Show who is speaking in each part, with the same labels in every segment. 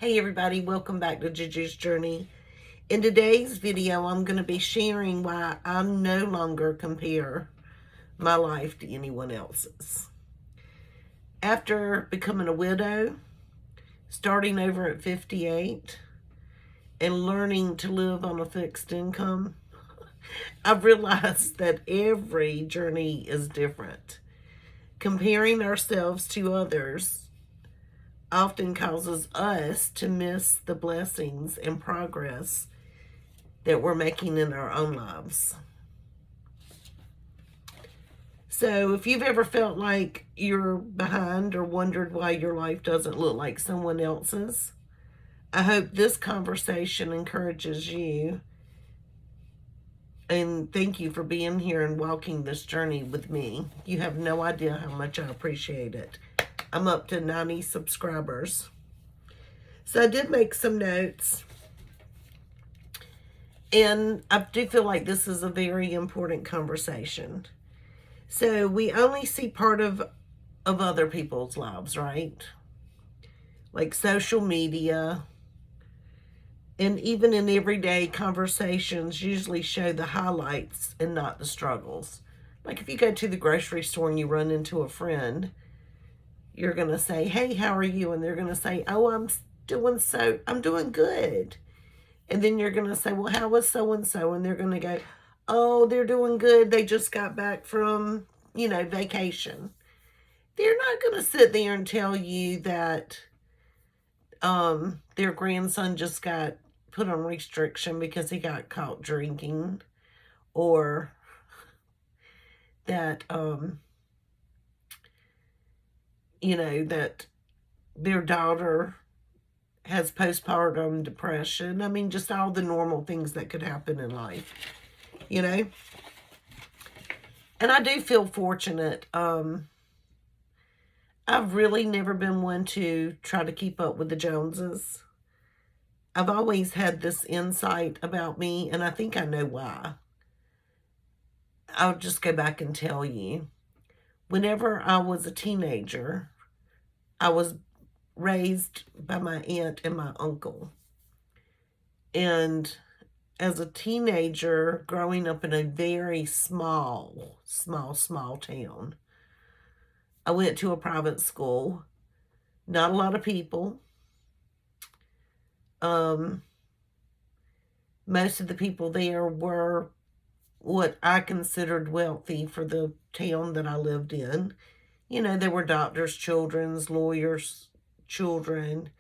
Speaker 1: Hey everybody, welcome back to JuJu's Journey. In today's video, I'm going to be sharing why I no longer compare my life to anyone else's. After becoming a widow, starting over at 58, and learning to live on a fixed income, I've realized that every journey is different. Comparing ourselves to others often causes us to miss the blessings and progress that we're making in our own lives. So if you've ever felt like you're behind or wondered why your life doesn't look like someone else's, I hope this conversation encourages you. And thank you for being here and walking this journey with me. You have no idea how much I appreciate it. I'm up to 90 subscribers. So I did make some notes. And I do feel like this is a very important conversation. So we only see part of other people's lives, right? Like social media. And even in everyday conversations usually show the highlights and not the struggles. Like if you go to the grocery store and you run into a friend, you're going to say, hey, how are you? And they're going to say, oh, I'm doing good. And then you're going to say, well, how was so-and-so? And they're going to go, oh, they're doing good. They just got back from, vacation. They're not going to sit there and tell you that their grandson just got put on restriction because he got caught drinking, or that, that their daughter has postpartum depression. I mean, just all the normal things that could happen in life, And I do feel fortunate. I've really never been one to try to keep up with the Joneses. I've always had this insight about me, and I think I know why. I'll just go back and tell you. Whenever I was a teenager, I was raised by my aunt and my uncle. And as a teenager, growing up in a very small town, I went to a private school. Not a lot of people. Most of the people there were what I considered wealthy for the town that I lived in. There were doctors' children, lawyers' children,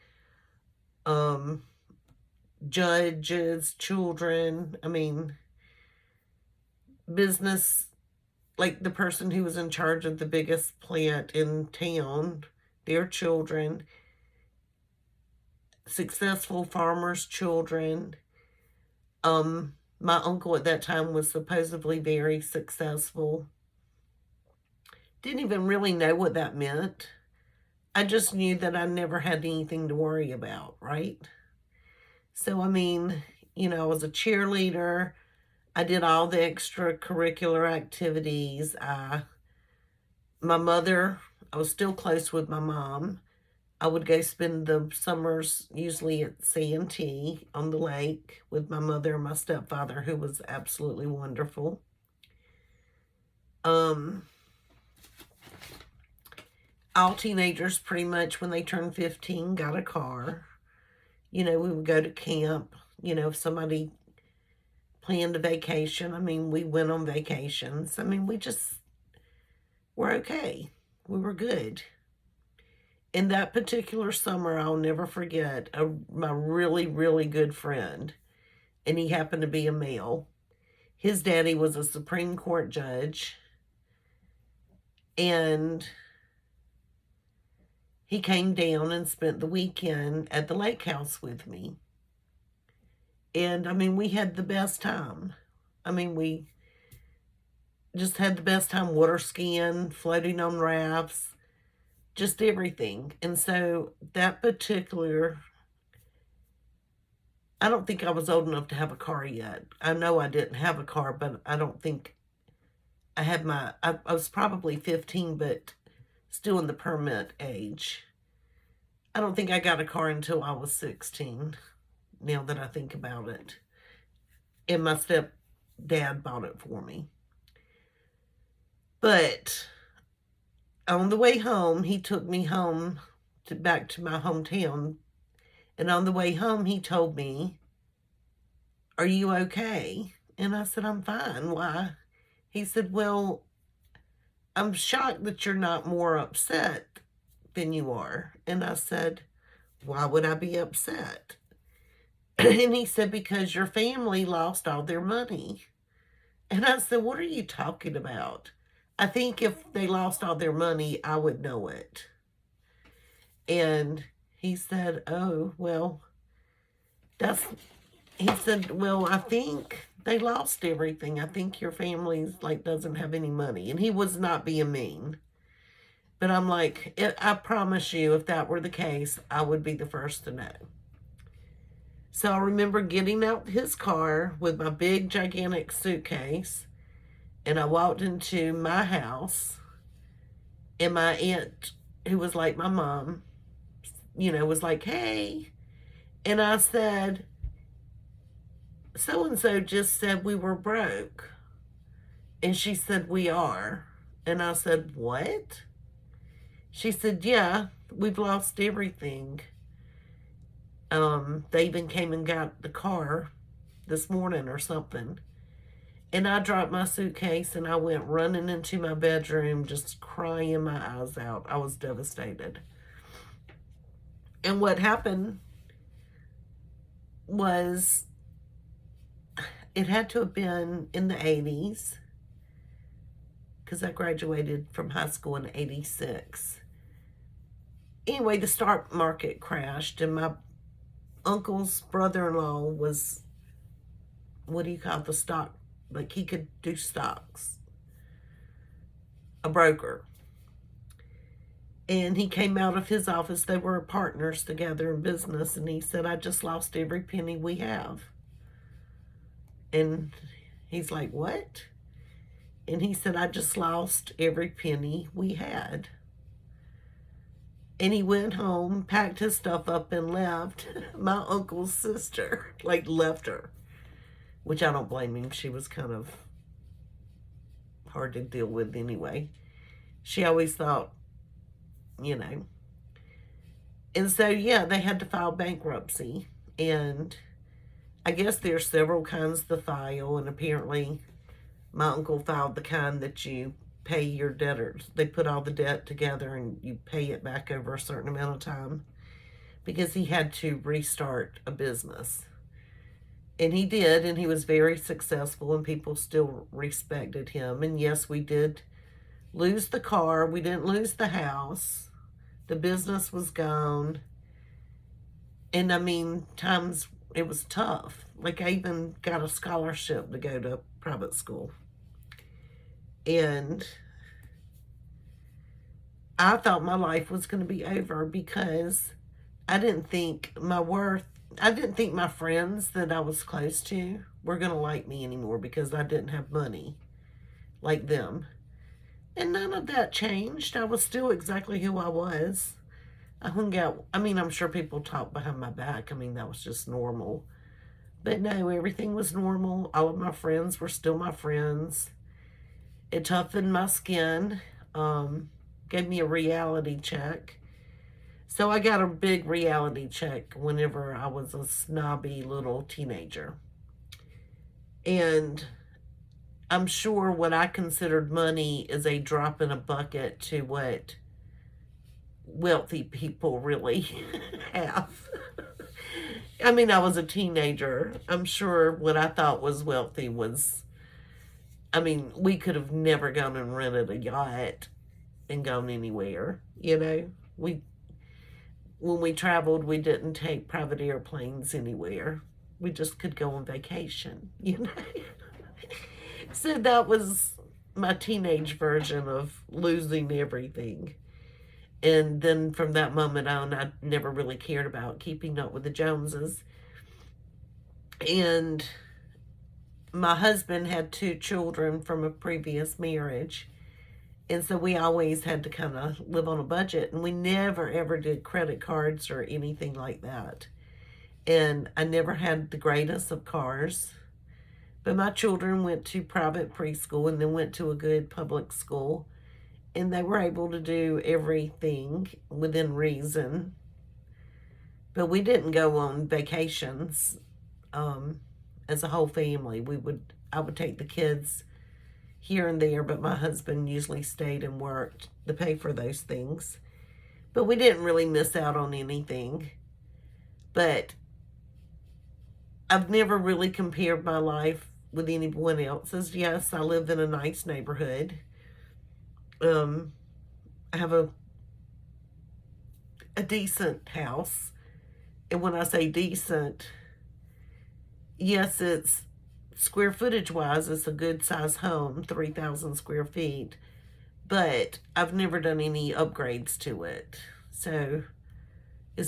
Speaker 1: judges' children. I mean, business, like the person who was in charge of the biggest plant in town, their children, successful farmers' children. My uncle at that time was supposedly very successful. Didn't even really know what that meant. I just knew that I never had anything to worry about, right? So, I mean, I was a cheerleader. I did all the extracurricular activities. My mother, I was still close with my mom. I would go spend the summers usually at C&T on the lake with my mother and my stepfather, who was absolutely wonderful. All teenagers pretty much when they turned 15 got a car. We would go to camp. If somebody planned a vacation, I mean, we went on vacations. I mean, we just were okay. We were good. In that particular summer, I'll never forget my really, really good friend, and he happened to be a male. His daddy was a Supreme Court judge, and he came down and spent the weekend at the lake house with me. And, I mean, we had the best time. I mean, we just had the best time water skiing, floating on rafts, just everything. And so that particular, I don't think I was old enough to have a car yet. I know I didn't have a car, but I don't think I had I was probably 15, but still in the permit age. I don't think I got a car until I was 16, now that I think about it. And my stepdad bought it for me. But on the way home, he took me home back to my hometown. And on the way home, he told me, "Are you okay?" And I said, "I'm fine. Why?" He said, "Well, I'm shocked that you're not more upset than you are." And I said, "Why would I be upset?" And he said, "Because your family lost all their money." And I said, "What are you talking about? I think if they lost all their money, I would know it." And he said, "Oh, well, he said, "Well, I think they lost everything. I think your family's like doesn't have any money." And he was not being mean. But I'm like, I promise you, if that were the case, I would be the first to know. So I remember getting out his car with my big, gigantic suitcase, and I walked into my house, and my aunt, who was like my mom, was like, "Hey." And I said, "So-and-so just said we were broke." And she said, "We are." And I said, "What?" She said, "Yeah, we've lost everything. They even came and got the car this morning or something." And I dropped my suitcase and I went running into my bedroom, just crying my eyes out. I was devastated. And what happened was, it had to have been in the 80s, because I graduated from high school in 86. Anyway, the stock market crashed, and my uncle's brother-in-law was, what do you call the stock? Like, he could do stocks. A broker. And he came out of his office. They were partners together in business. And he said, "I just lost every penny we have." And he's like, "What?" And he said, "I just lost every penny we had." And he went home, packed his stuff up, and left. My uncle's sister, like, left her. Which I don't blame him. She was kind of hard to deal with anyway. She always thought, And so, yeah, they had to file bankruptcy. And I guess there's several kinds to file. And apparently, my uncle filed the kind that you pay your debtors. They put all the debt together and you pay it back over a certain amount of time. Because he had to restart a business. And he did, and he was very successful, and people still respected him. And yes, we did lose the car. We didn't lose the house. The business was gone. And I mean, times it was tough. Like, I even got a scholarship to go to private school. And I thought my life was going to be over, because I didn't think my friends that I was close to were going to like me anymore, because I didn't have money like them. And none of that changed. I was still exactly who I was. I hung out. I mean, I'm sure people talked behind my back. I mean, that was just normal. But no, everything was normal. All of my friends were still my friends. It toughened my skin. Gave me a reality check. So I got a big reality check whenever I was a snobby little teenager. And I'm sure what I considered money is a drop in a bucket to what wealthy people really have. I mean, I was a teenager. I'm sure what I thought was wealthy was, I mean, we could have never gone and rented a yacht and gone anywhere, When we traveled, we didn't take private airplanes anywhere. We just could go on vacation, So that was my teenage version of losing everything. And then from that moment on, I never really cared about keeping up with the Joneses. And my husband had 2 children from a previous marriage. And so we always had to kind of live on a budget, and we never ever did credit cards or anything like that. And I never had the greatest of cars. But my children went to private preschool and then went to a good public school. And they were able to do everything within reason. But we didn't go on vacations as a whole family. I would take the kids here and there, but my husband usually stayed and worked to pay for those things. But we didn't really miss out on anything. But I've never really compared my life with anyone else's. Yes, I lived in a nice neighborhood. I have a decent house. And when I say decent, yes, it's square footage wise, it's a good size home, 3,000 square feet. But I've never done any upgrades to it. So it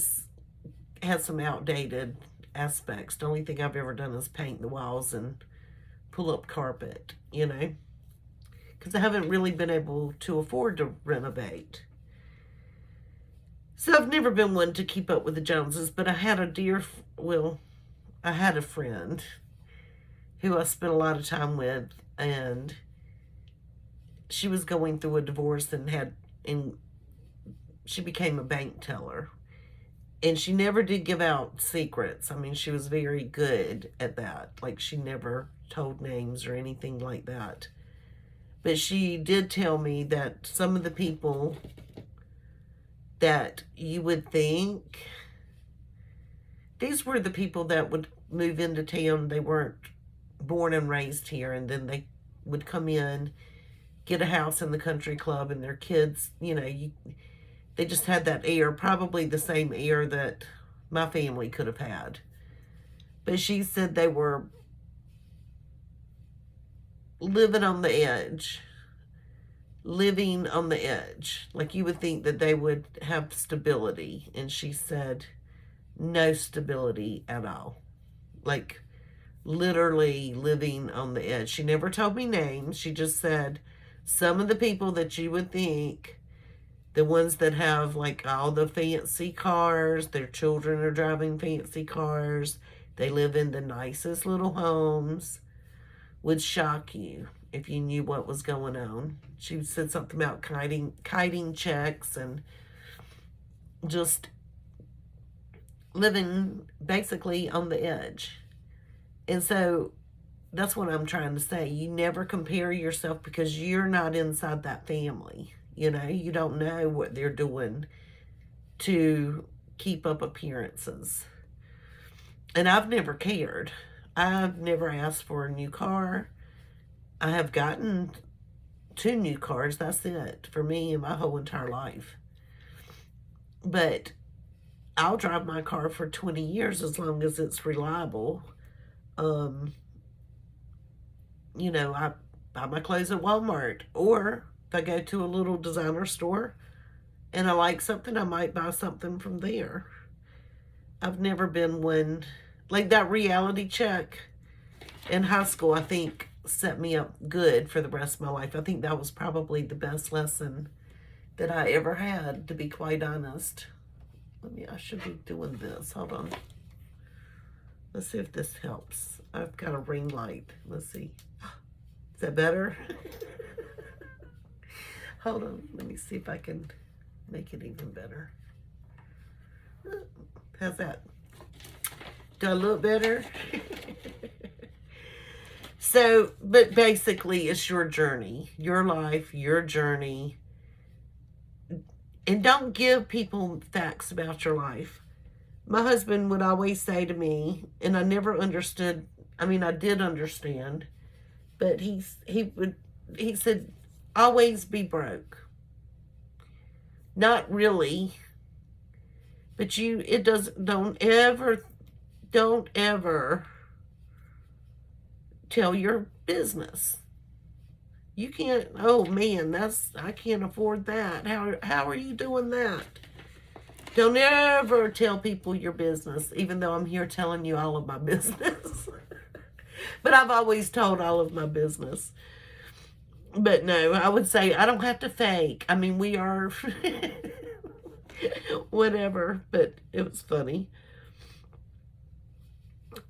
Speaker 1: has some outdated aspects. The only thing I've ever done is paint the walls and pull up carpet, because I haven't really been able to afford to renovate. So I've never been one to keep up with the Joneses, but I had I had a friend who I spent a lot of time with, and she was going through a divorce and she became a bank teller. And she never did give out secrets. I mean, she was very good at that. Like, she never told names or anything like that. But she did tell me that some of the people that you would think, these were the people that would move into town. They weren't born and raised here, and then they would come in, get a house in the country club, and their kids, they just had that air, probably the same air that my family could have had. But she said they were living on the edge. Like, you would think that they would have stability. And she said no stability at all. Like, literally living on the edge. She never told me names. She just said some of the people that you would think, the ones that have like all the fancy cars, their children are driving fancy cars, they live in the nicest little homes, would shock you if you knew what was going on. She said something about kiting checks and just living basically on the edge. And so that's what I'm trying to say. You never compare yourself, because you're not inside that family. You don't know what they're doing to keep up appearances. And I've never cared. I've never asked for a new car. I have gotten 2 new cars. That's it for me in my whole entire life. But I'll drive my car for 20 years as long as it's reliable. I buy my clothes at Walmart, or if I go to a little designer store and I like something, I might buy something from there. I've never been one, like that reality check in high school, I think set me up good for the rest of my life. I think that was probably the best lesson that I ever had, to be quite honest. I should be doing this. Hold on. Let's see if this helps. I've got a ring light. Let's see. Is that better? Hold on. Let me see if I can make it even better. How's that? Do I look better? So, but basically, it's your journey, your life, your journey. And don't give people facts about your life. My husband would always say to me, and I never understood, I mean, I did understand, but he said, always be broke. Not really, but don't ever tell your business. You can't, oh man, I can't afford that. How are you doing that? Don't ever tell people your business, even though I'm here telling you all of my business. But I've always told all of my business. But no, I would say I don't have to fake. I mean, we are whatever, but it was funny.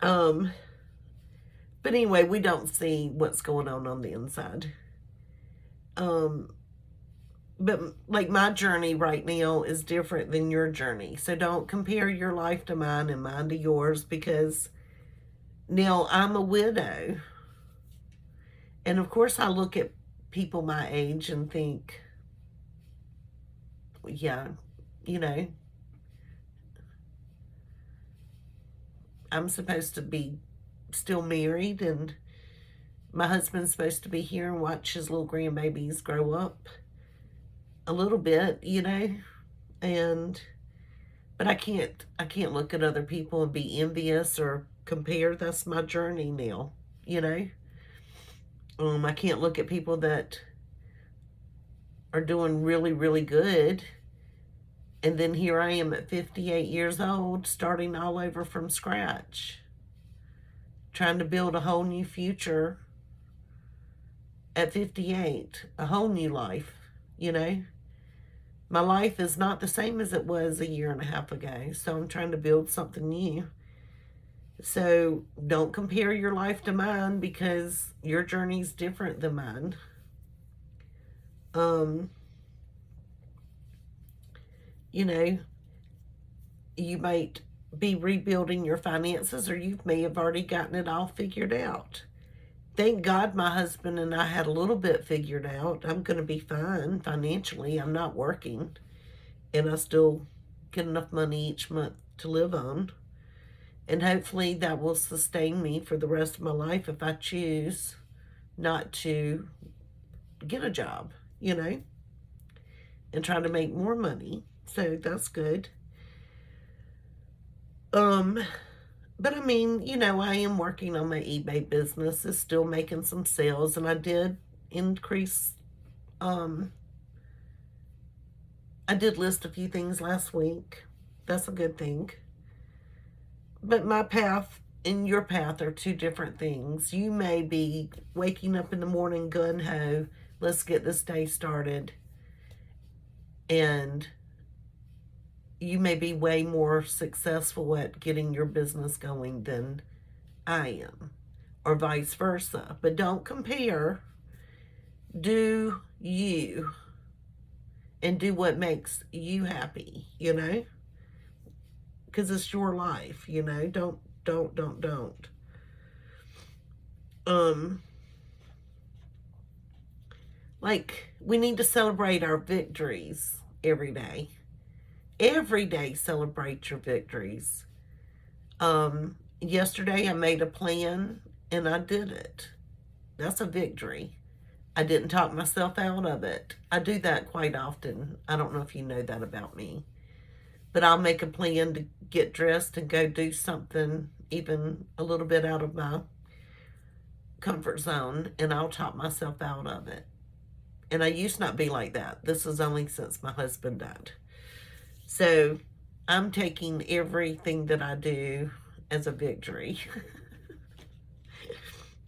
Speaker 1: Um, but anyway, we don't see what's going on the inside. Um, but like my journey right now is different than your journey. So don't compare your life to mine and mine to yours, because now I'm a widow. And of course, I look at people my age and think, yeah, you know, I'm supposed to be still married, and my husband's supposed to be here and watch his little grandbabies grow up a little bit, you know. And but I can't look at other people and be envious or compare. That's my journey now, you know. I can't look at people that are doing really, really good, and then here I am at 58 years old, starting all over from scratch, trying to build a whole new future at 58, a whole new life, you know. My life is not the same as it was a year and a half ago, so I'm trying to build something new. So don't compare your life to mine, because your journey's different than mine. Um, you know, you might be rebuilding your finances, or you may have already gotten it all figured out. Thank God my husband and I had a little bit figured out. I'm going to be fine financially. I'm not working, and I still get enough money each month to live on. And hopefully that will sustain me for the rest of my life if I choose not to get a job, you know, and try to make more money. So that's good. But I mean, you know, I am working on my eBay business. It's still making some sales, and I did increase, I did list a few things last week. That's a good thing. But my path and your path are two different things. You may be waking up in the morning gun ho, let's get this day started. And you may be way more successful at getting your business going than I am, or vice versa. But don't compare. Do you, and do what makes you happy, you know? Because it's your life, you know? Don't. Um, like, we need to celebrate our victories every day. Every day, celebrate your victories. Yesterday I made a plan and I did it. That's a victory. I didn't talk myself out of it. I do that quite often. I don't know if you know that about me. But I'll make a plan to get dressed and go do something even a little bit out of my comfort zone, and I'll talk myself out of it. And I used to not be like that. This is only since my husband died. So I'm taking everything that I do as a victory.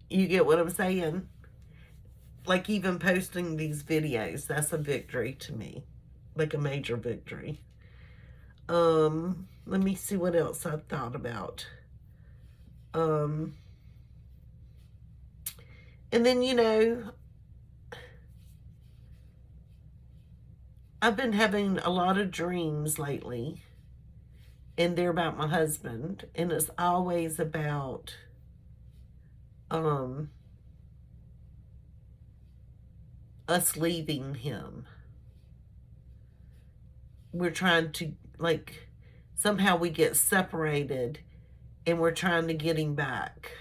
Speaker 1: You get what I'm saying? Like even posting these videos, that's a victory to me. Like a major victory. Let me see what else I thought about. And then, you know, I've been having a lot of dreams lately, and they're about my husband, and it's always about us leaving him. We're trying to, like, somehow we get separated, and we're trying to get him back.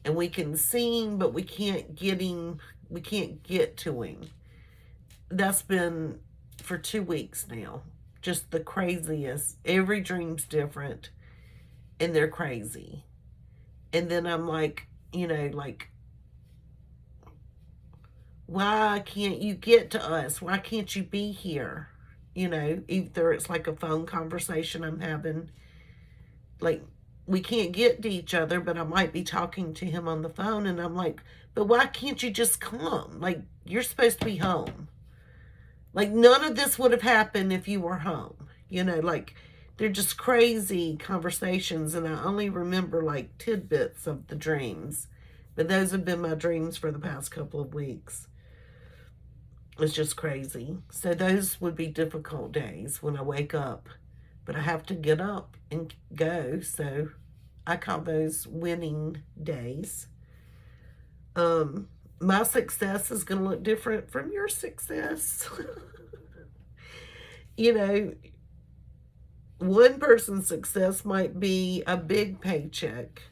Speaker 1: And we can see him, but we can't get him, we can't get to him. That's been for 2 weeks now. Just the craziest. Every dream's different, and they're crazy. And then I'm like, you know, like, why can't you get to us? Why can't you be here? You know, either it's like a phone conversation I'm having. Like, we can't get to each other, but I might be talking to him on the phone, and I'm like, but why can't you just come? Like, you're supposed to be home. Like, none of this would have happened if you were home. You know, like, they're just crazy conversations, and I only remember, like, tidbits of the dreams. But those have been my dreams for the past couple of weeks. It's just crazy. So those would be difficult days when I wake up. But I have to get up and go, so I call those winning days. My success is going to look different from your success. You know, one person's success might be a big paycheck,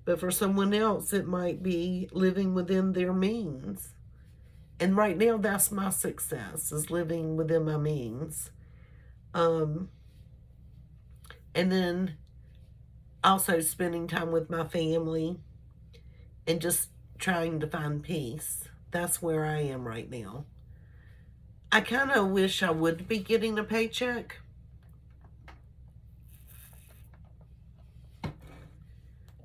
Speaker 1: but for someone else, it might be living within their means. And right now, that's my success, is living within my means. And then also spending time with my family and just trying to find peace. That's where I am right now. I kind of wish I would be getting a paycheck.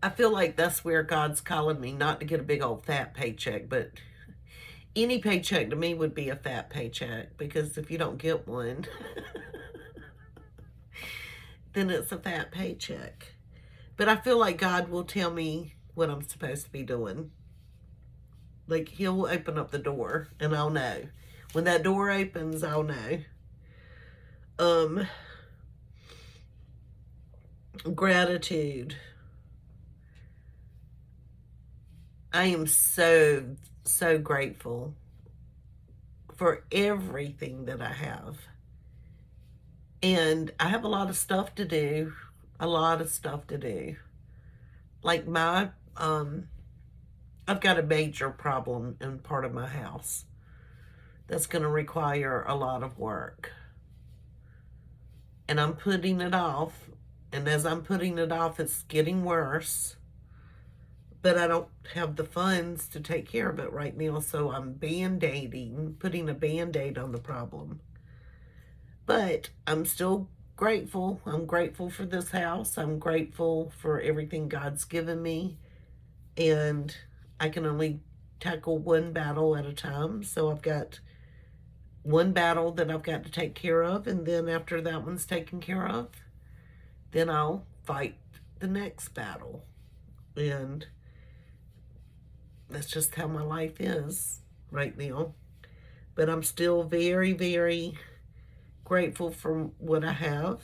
Speaker 1: I feel like that's where God's calling me, not to get a big old fat paycheck, but any paycheck to me would be a fat paycheck, because if you don't get one, then it's a fat paycheck. But I feel like God will tell me what I'm supposed to be doing. Like, he'll open up the door, and I'll know. When that door opens, I'll know. Gratitude. I am so, so grateful for everything that I have. And I have a lot of stuff to do. Like I've got a major problem in part of my house that's going to require a lot of work. And I'm putting it off. And as I'm putting it off, it's getting worse. But I don't have the funds to take care of it right now. So I'm band-aiding, putting a band-aid on the problem. But I'm still grateful. I'm grateful for this house. I'm grateful for everything God's given me. And I can only tackle one battle at a time. So I've got one battle that I've got to take care of. And then after that one's taken care of, then I'll fight the next battle. And that's just how my life is right now. But I'm still very, very grateful for what I have.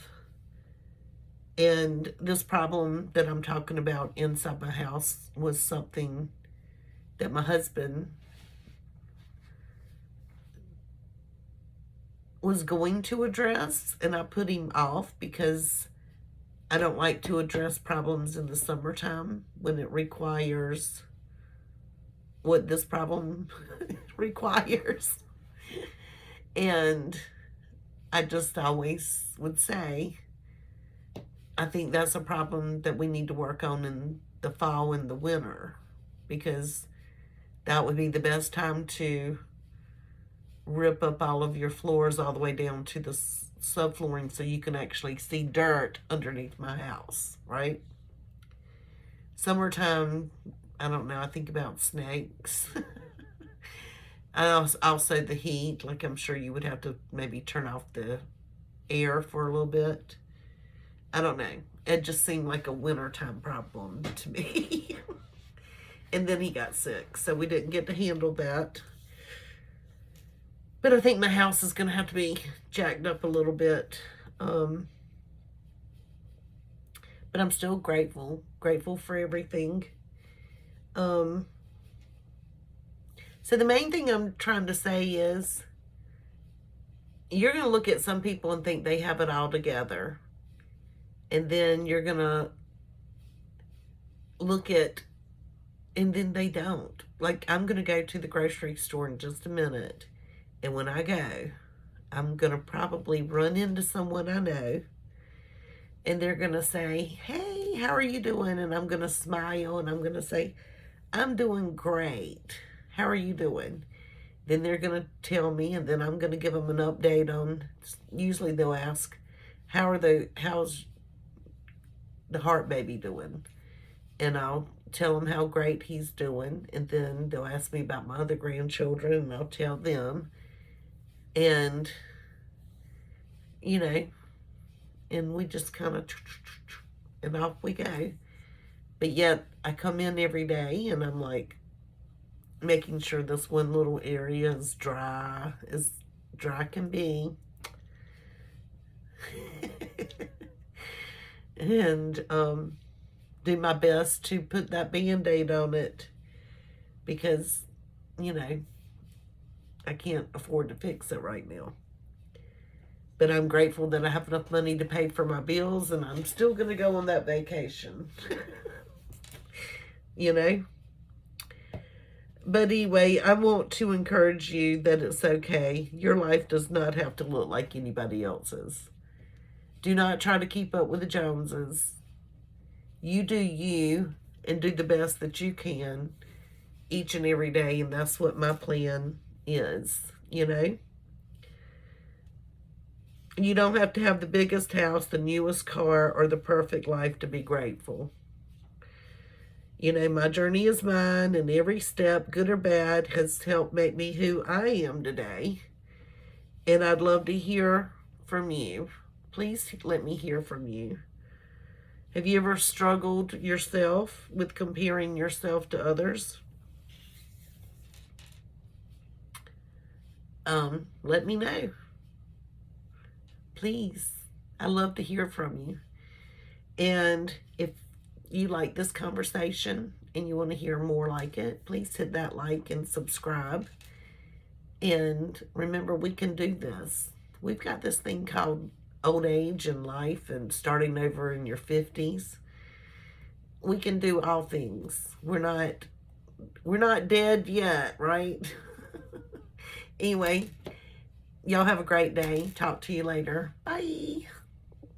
Speaker 1: And this problem that I'm talking about inside my house was something that my husband was going to address, and I put him off because I don't like to address problems in the summertime when it requires what this problem requires. And I just always would say, I think that's a problem that we need to work on in the fall and the winter, because that would be the best time to rip up all of your floors all the way down to the subflooring so you can actually see dirt underneath my house, right? Summertime, I don't know, I think about snakes. Also the heat, like I'm sure you would have to maybe turn off the air for a little bit. I don't know. It just seemed like a wintertime problem to me. And then he got sick, so we didn't get to handle that. But I think my house is going to have to be jacked up a little bit. But I'm still grateful for everything. So the main thing I'm trying to say is, you're going to look at some people and think they have it all together. And then you're going to look at, and then they don't. Like, I'm going to go to the grocery store in just a minute. And when I go, I'm going to probably run into someone I know. And they're going to say, hey, how are you doing? And I'm going to smile and I'm going to say, I'm doing great. How are you doing? Then they're going to tell me, and then I'm going to give them an update on, usually they'll ask, how's the heart baby doing? And I'll tell them how great he's doing. And then they'll ask me about my other grandchildren, and I'll tell them. And, you know, and we just kind of, and off we go. But yet, I come in every day, and I'm like, making sure this one little area is dry as dry can be. And do my best to put that Band-Aid on it, because, you know, I can't afford to fix it right now. But I'm grateful that I have enough money to pay for my bills, and I'm still going to go on that vacation. You know? But anyway, I want to encourage you that it's okay. Your life does not have to look like anybody else's. Do not try to keep up with the Joneses. You do you, and do the best that you can each and every day, and that's what my plan is, you know? You don't have to have the biggest house, the newest car, or the perfect life to be grateful. You know, my journey is mine, and every step, good or bad, has helped make me who I am today. And I'd love to hear from you. Please let me hear from you. Have you ever struggled yourself with comparing yourself to others? Let me know. Please. I love to hear from you. And if you like this conversation and you want to hear more like it, please hit that like and subscribe. And remember, we can do this. We've got this thing called old age and life and starting over in your 50s. We can do all things. We're not dead yet, right? Anyway, y'all have a great day. Talk to you later. Bye.